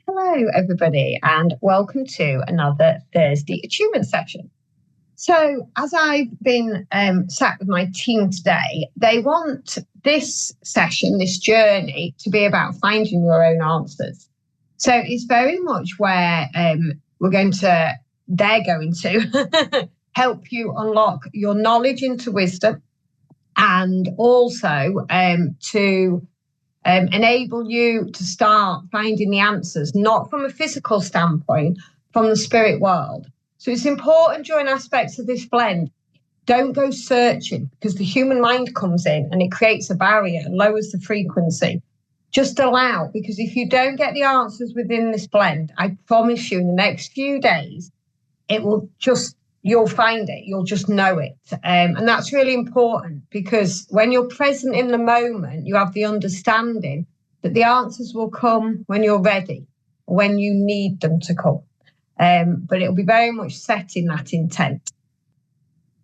Hello, everybody, and welcome to another Thursday attunement session. So, as I've been sat with my team today, they want this session, this journey, to be about finding your own answers. So, it's very much where they're going to help you unlock your knowledge into wisdom, and also to enable you to start finding the answers, not from a physical standpoint, from the spirit world. So it's important during aspects of this blend, don't go searching, because the human mind comes in and it creates a barrier and lowers the frequency. Just allow, because if you don't get the answers within this blend, I promise you in the next few days, it will just, you'll find it, you'll just know it. And that's really important, because when you're present in the moment, you have the understanding that the answers will come when you're ready, when you need them to come. But it'll be very much set in that intent.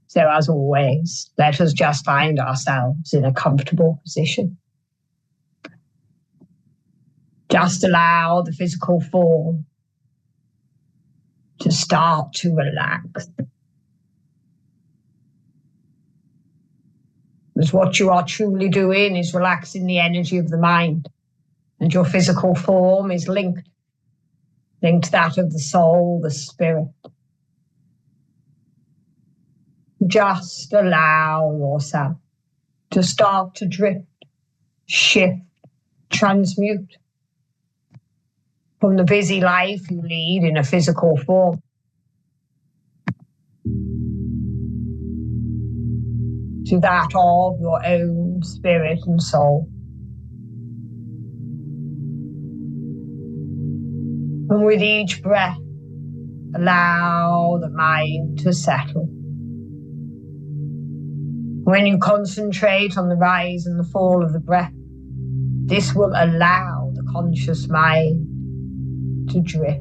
So as always, let us just find ourselves in a comfortable position. Just allow the physical form to start to relax. Because what you are truly doing is relaxing the energy of the mind, and your physical form is linked to that of the soul, the spirit. Just allow yourself to start to drift, shift, transmute from the busy life you lead in a physical form to that of your own spirit and soul. And with each breath, allow the mind to settle. When you concentrate on the rise and the fall of the breath, this will allow the conscious mind to drift,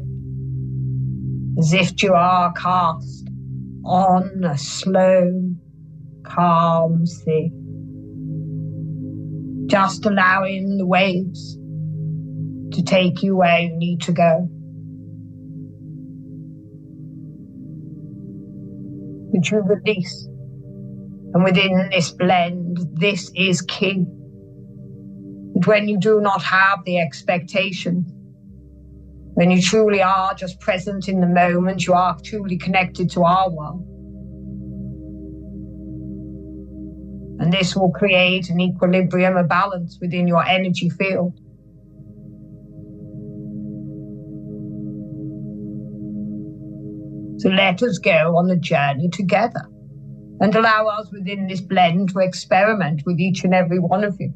as if you are cast on a slow, calm sea, just allowing the waves to take you where you need to go. But you release, and within this blend, this is key. And when you do not have the expectations, when you truly are just present in the moment, you are truly connected to our world. And this will create an equilibrium, a balance within your energy field. So let us go on the journey together, and allow us within this blend to experiment with each and every one of you.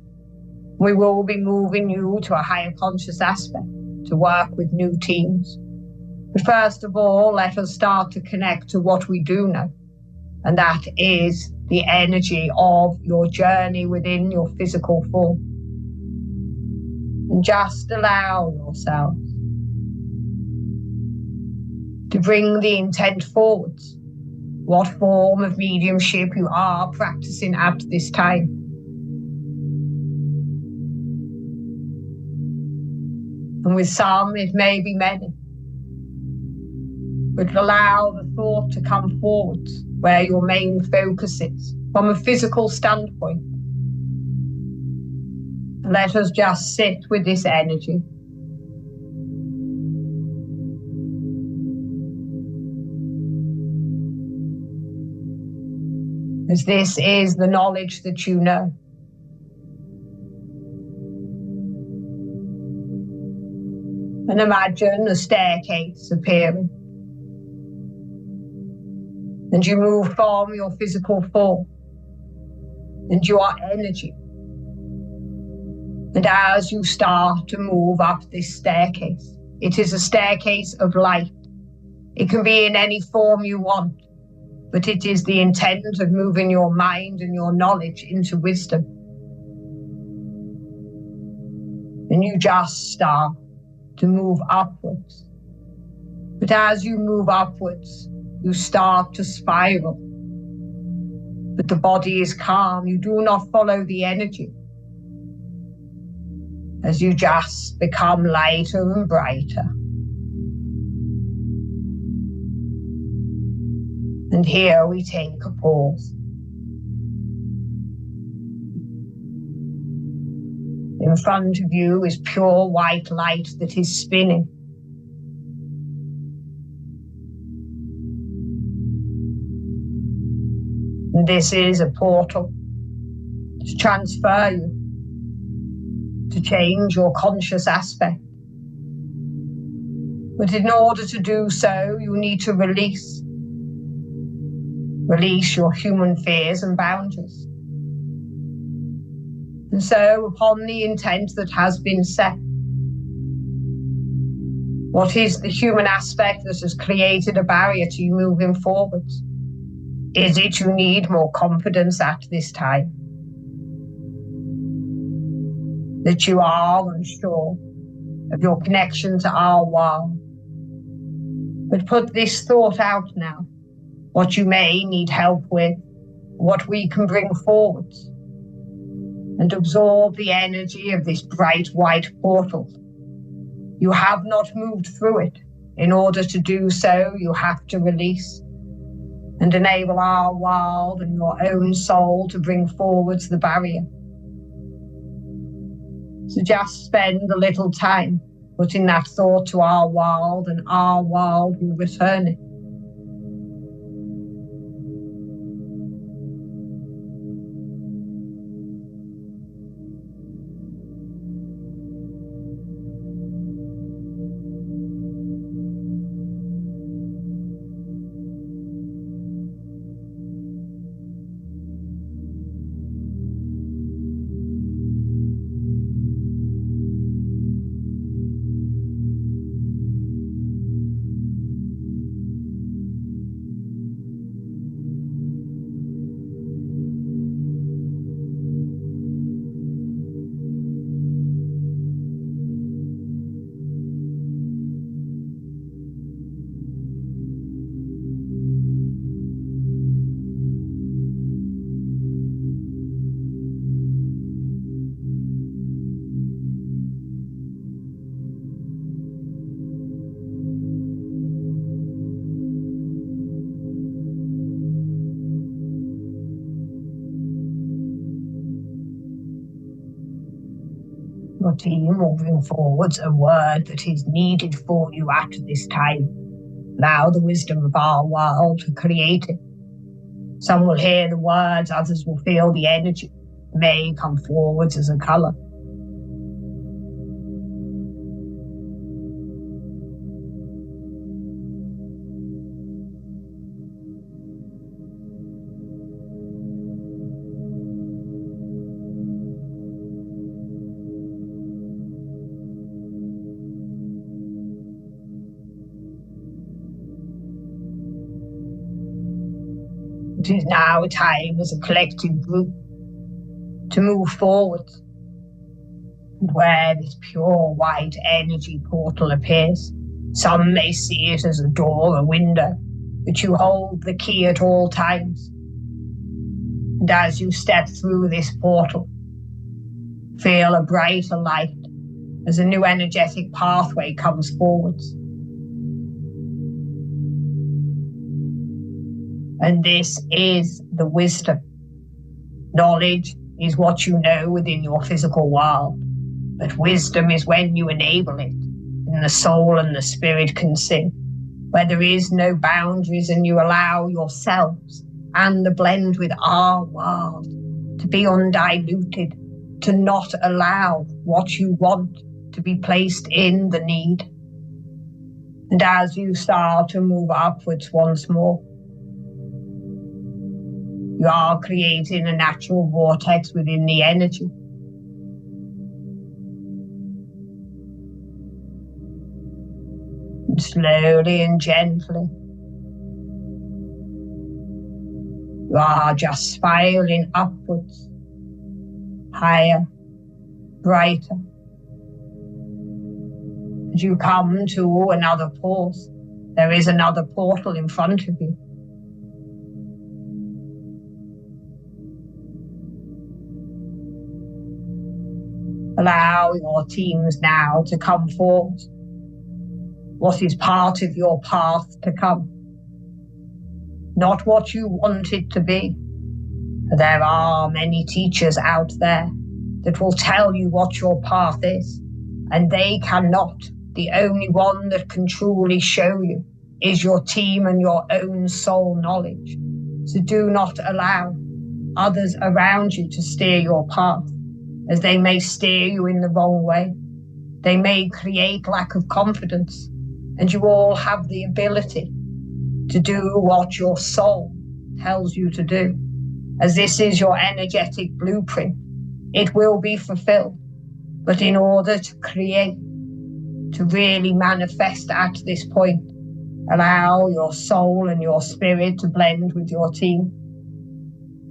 We will be moving you to a higher conscious aspect, to work with new teams. But first of all, let us start to connect to what we do know, and that is the energy of your journey within your physical form. And just allow yourself to bring the intent forwards, what form of mediumship you are practicing at this time. And with some, it may be many. But allow the thought to come forward where your main focus is, from a physical standpoint. Let us just sit with this energy. As this is the knowledge that you know. And imagine a staircase appearing. And you move from your physical form and your energy. And as you start to move up this staircase, it is a staircase of light. It can be in any form you want, but it is the intent of moving your mind and your knowledge into wisdom. And you just start to move upwards. But as you move upwards, you start to spiral. But the body is calm. You do not follow the energy. as you just become lighter and brighter. And here we take a pause. In front of you is pure white light that is spinning. And this is a portal to transfer you, to change your conscious aspect. But in order to do so, you need to release your human fears and boundaries. And so, upon the intent that has been set, what is the human aspect that has created a barrier to you moving forwards? Is it you need more confidence at this time? That you are unsure of your connection to our world? But put this thought out now, what you may need help with, what we can bring forward, and absorb the energy of this bright white portal. You have not moved through it. In order to do so, you have to release and enable our world and your own soul to bring forwards the barrier. So just spend a little time putting that thought to our world, and our world will return it. Your team moving forwards a word that is needed for you at this time. Allow the wisdom of our world to create it. Some will hear the words, others will feel the energy. It may come forwards as a colour. It is now a time as a collective group to move forward, and where this pure white energy portal appears. Some may see it as a door, a window, but you hold the key at all times. And as you step through this portal, feel a brighter light as a new energetic pathway comes forwards. And this is the wisdom. Knowledge is what you know within your physical world, but wisdom is when you enable it, and the soul and the spirit can sing, where there is no boundaries, and you allow yourselves and the blend with our world to be undiluted, to not allow what you want to be placed in the need. And as you start to move upwards once more, you are creating a natural vortex within the energy. And slowly and gently, you are just spiraling upwards, higher, brighter. As you come to another pause, there is another portal in front of you. Allow your teams now to come forward. What is part of your path to come? Not what you want it to be. There are many teachers out there that will tell you what your path is, and they cannot. The only one that can truly show you is your team and your own soul knowledge. So do not allow others around you to steer your path, as they may steer you in the wrong way. They may create lack of confidence, and you all have the ability to do what your soul tells you to do. As this is your energetic blueprint, it will be fulfilled. But in order to create, to really manifest at this point, allow your soul and your spirit to blend with your team.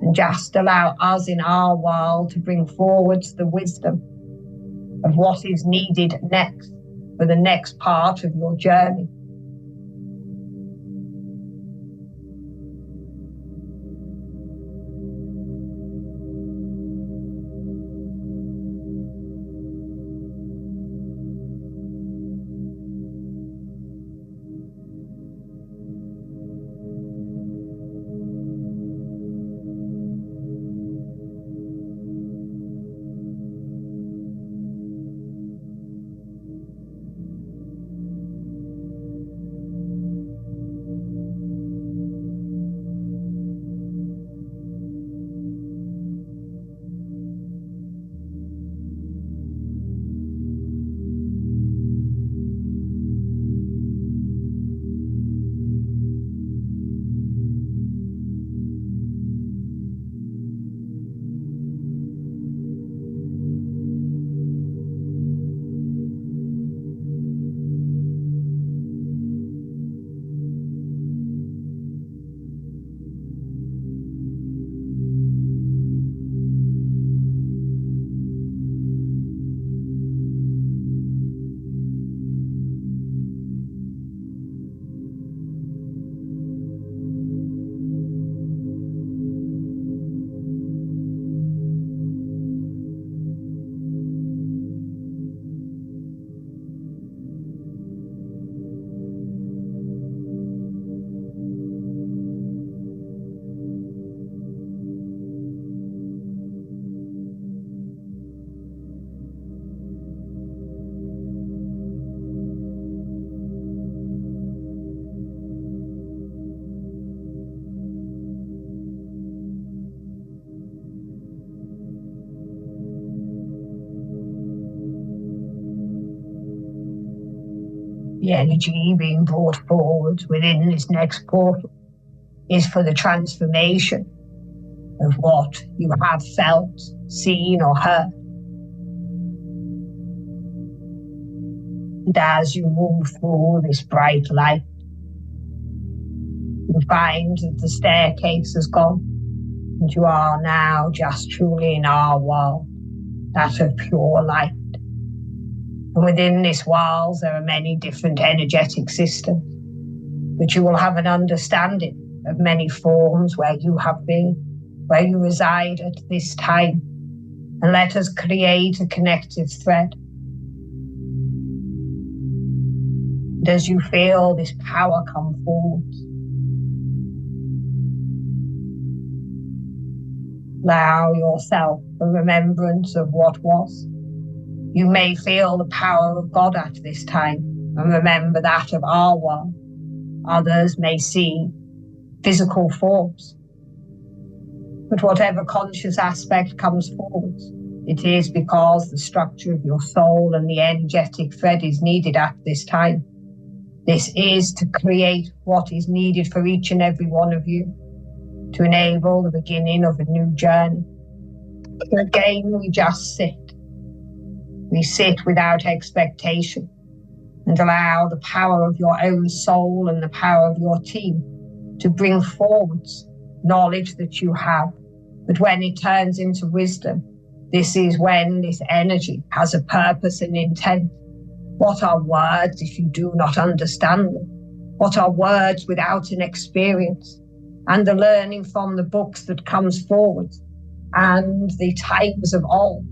And just allow us in our world to bring forward the wisdom of what is needed next for the next part of your journey. The energy being brought forward within this next portal is for the transformation of what you have felt, seen, or heard. And as you move through this bright light, you find that the staircase has gone, and you are now just truly in our world, that of pure light. And within this world, there are many different energetic systems, but you will have an understanding of many forms where you have been, where you reside at this time. And let us create a connective thread. And as you feel this power come forward, allow yourself a remembrance of what was. You may feel the power of God at this time, and remember that of our world. Others may see physical forms. But whatever conscious aspect comes forward, it is because the structure of your soul and the energetic thread is needed at this time. This is to create what is needed for each and every one of you to enable the beginning of a new journey. So again, we just sit. We sit without expectation and allow the power of your own soul and the power of your team to bring forward knowledge that you have. But when it turns into wisdom, this is when this energy has a purpose and intent. What are words if you do not understand them? What are words without an experience? And the learning from the books that comes forward and the times of old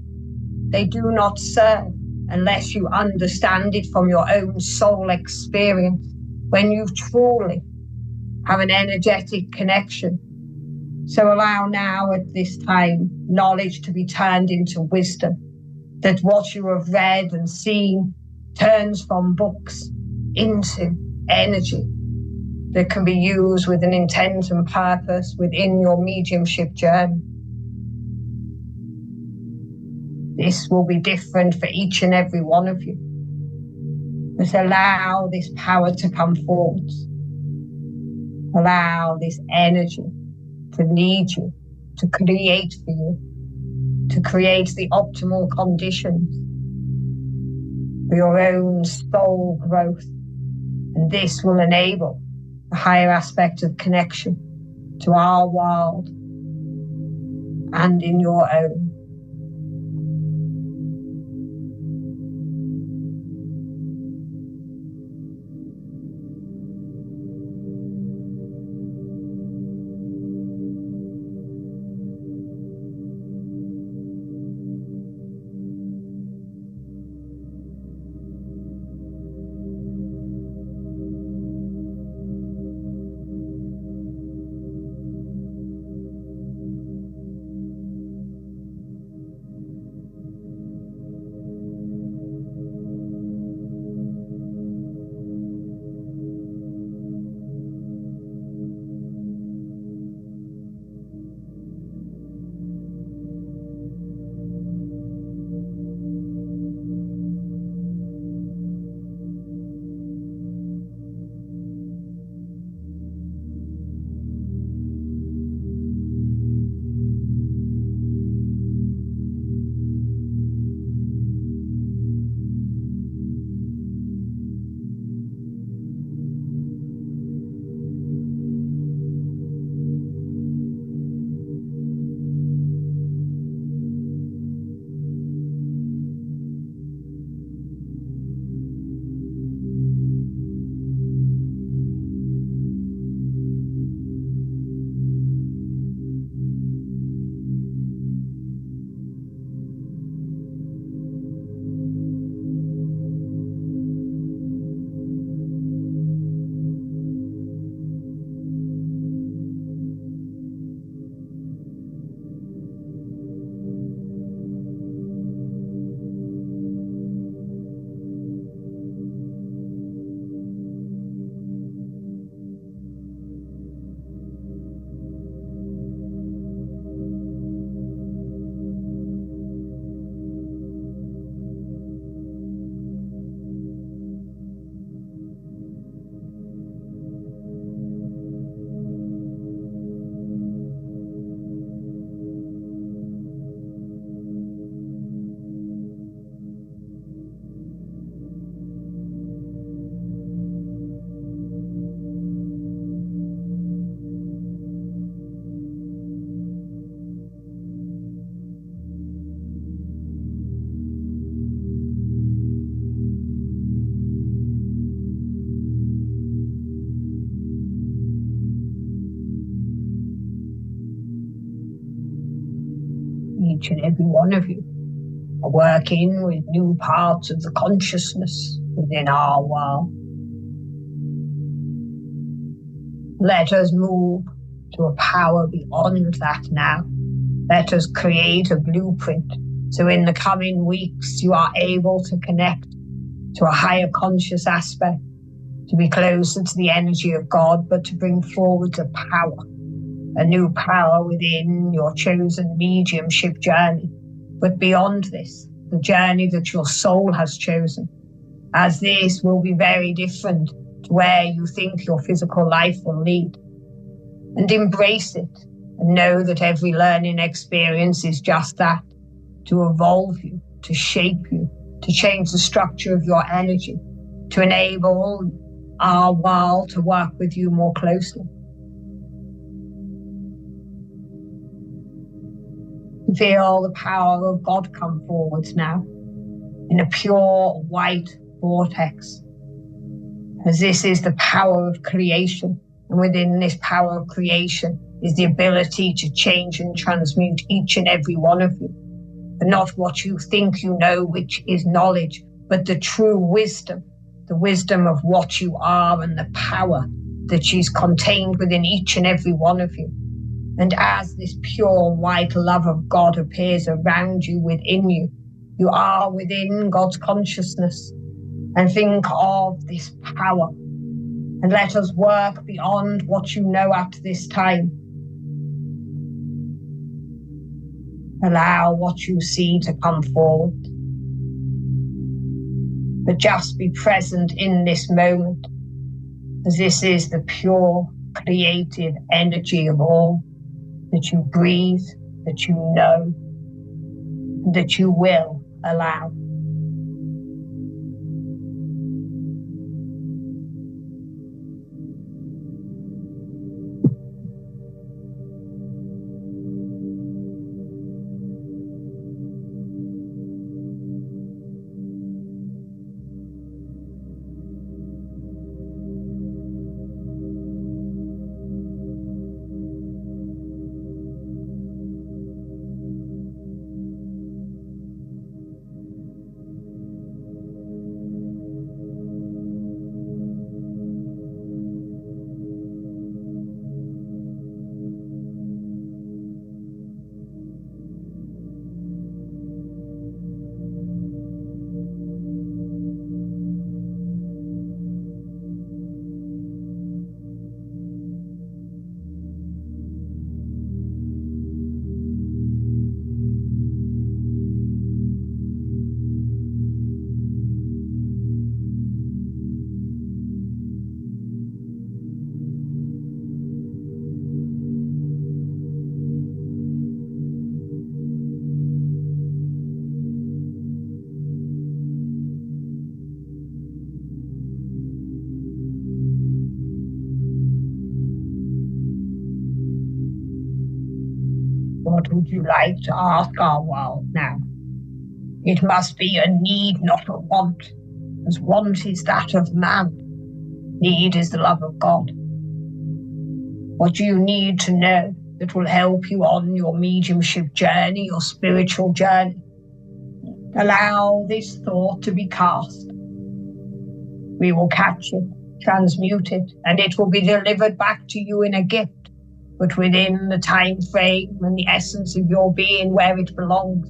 they do not serve unless you understand it from your own soul experience, when you truly have an energetic connection. So allow now at this time knowledge to be turned into wisdom, that what you have read and seen turns from books into energy that can be used with an intent and purpose within your mediumship journey. This will be different for each and every one of you. But allow this power to come forward. Allow this energy to lead you, to create for you, to create the optimal conditions for your own soul growth. And this will enable a higher aspect of connection to our world and in your own. Each and every one of you are working with new parts of the consciousness within our world. Let us move to a power beyond that now. Let us create a blueprint so in the coming weeks you are able to connect to a higher conscious aspect, to be closer to the energy of God, but to bring forward a power, a new power within your chosen mediumship journey. But beyond this, the journey that your soul has chosen, as this will be very different to where you think your physical life will lead. And embrace it and know that every learning experience is just that, to evolve you, to shape you, to change the structure of your energy, to enable our world to work with you more closely. Feel the power of God come forward now in a pure white vortex, as this is the power of creation. And within this power of creation is the ability to change and transmute each and every one of you. but not what you think you know, which is knowledge, but the true wisdom, the wisdom of what you are and the power that is contained within each and every one of you. And as this pure white love of God appears around you, within you, you are within God's consciousness. And think of this power. And let us work beyond what you know at this time. Allow what you see to come forward. But just be present in this moment, as this is the pure, creative energy of all that you breathe, that you know, that you will allow. What would you like to ask our world now? It must be a need, not a want, as want is that of man. Need is the love of God. What do you need to know that will help you on your mediumship journey, your spiritual journey? Allow this thought to be cast. We will catch it, transmute it, and it will be delivered back to you in a gift, but within the time frame and the essence of your being where it belongs,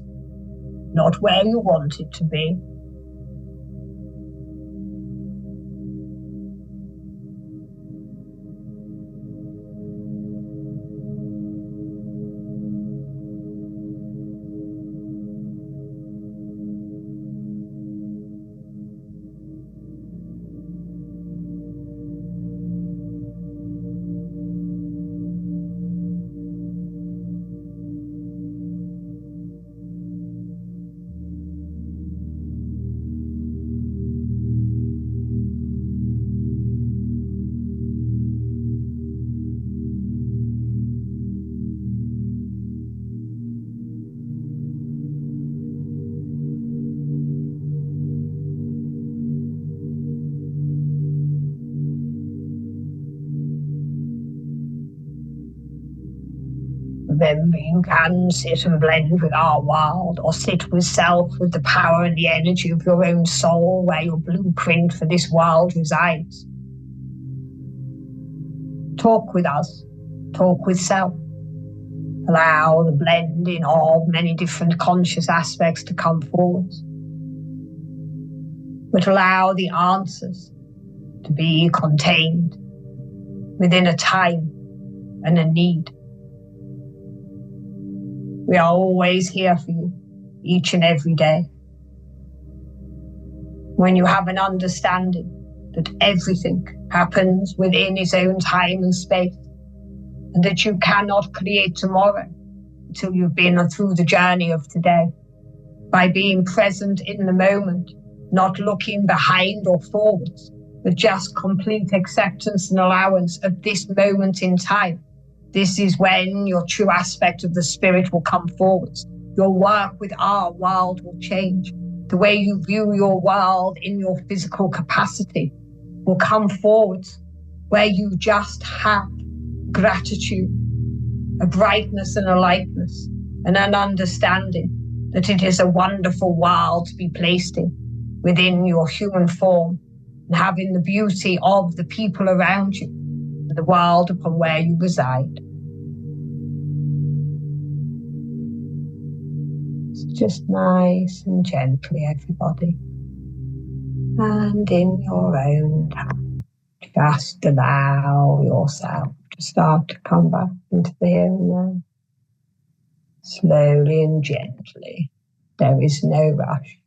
not where you want it to be. Remember, you can sit and blend with our world, or sit with self, with the power and the energy of your own soul, where your blueprint for this world resides. Talk with us, talk with self. Allow the blending of many different conscious aspects to come forward. But allow the answers to be contained within a time and a need. We are always here for you, each and every day. When you have an understanding that everything happens within its own time and space, and that you cannot create tomorrow until you've been through the journey of today, by being present in the moment, not looking behind or forwards, but just complete acceptance and allowance of this moment in time. This is when your true aspect of the spirit will come forward. Your work with our world will change. The way you view your world in your physical capacity will come forward, where you just have gratitude, a brightness and a lightness, and an understanding that it is a wonderful world to be placed in, within your human form, and having the beauty of the people around you, the world upon where you reside. It's just nice and gently, everybody. And in your own time, just allow yourself to start to come back into the here and now. Slowly and gently. There is no rush.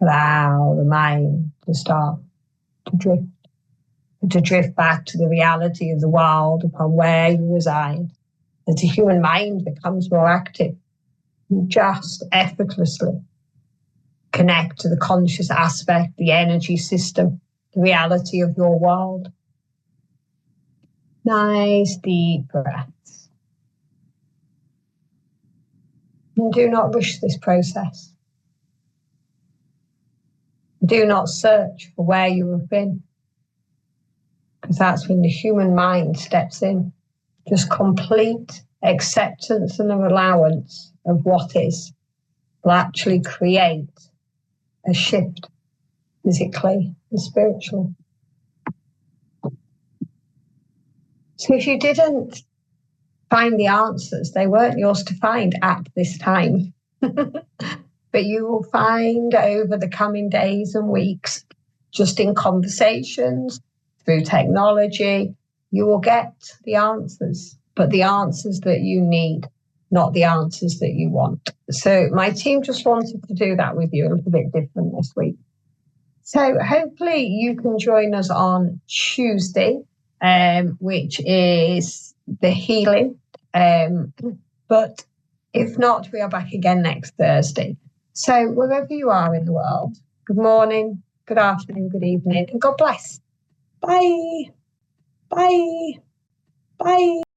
Allow the mind to start to drift back to the reality of the world upon where you reside. As the human mind becomes more active, you just effortlessly connect to the conscious aspect, the energy system, the reality of your world. Nice deep breaths. And do not rush this process. Do not search for where you have been, because that's when the human mind steps in. Just complete acceptance and allowance of what is will actually create a shift physically and spiritually. So if you didn't find the answers, they weren't yours to find at this time. But you will find over the coming days and weeks, just in conversations, through technology, you will get the answers, but the answers that you need, not the answers that you want. So my team just wanted to do that with you a little bit different this week. So hopefully you can join us on Tuesday, which is the healing. But if not, we are back again next Thursday. So wherever you are in the world, good morning, good afternoon, good evening, and God bless. Bye. Bye. Bye.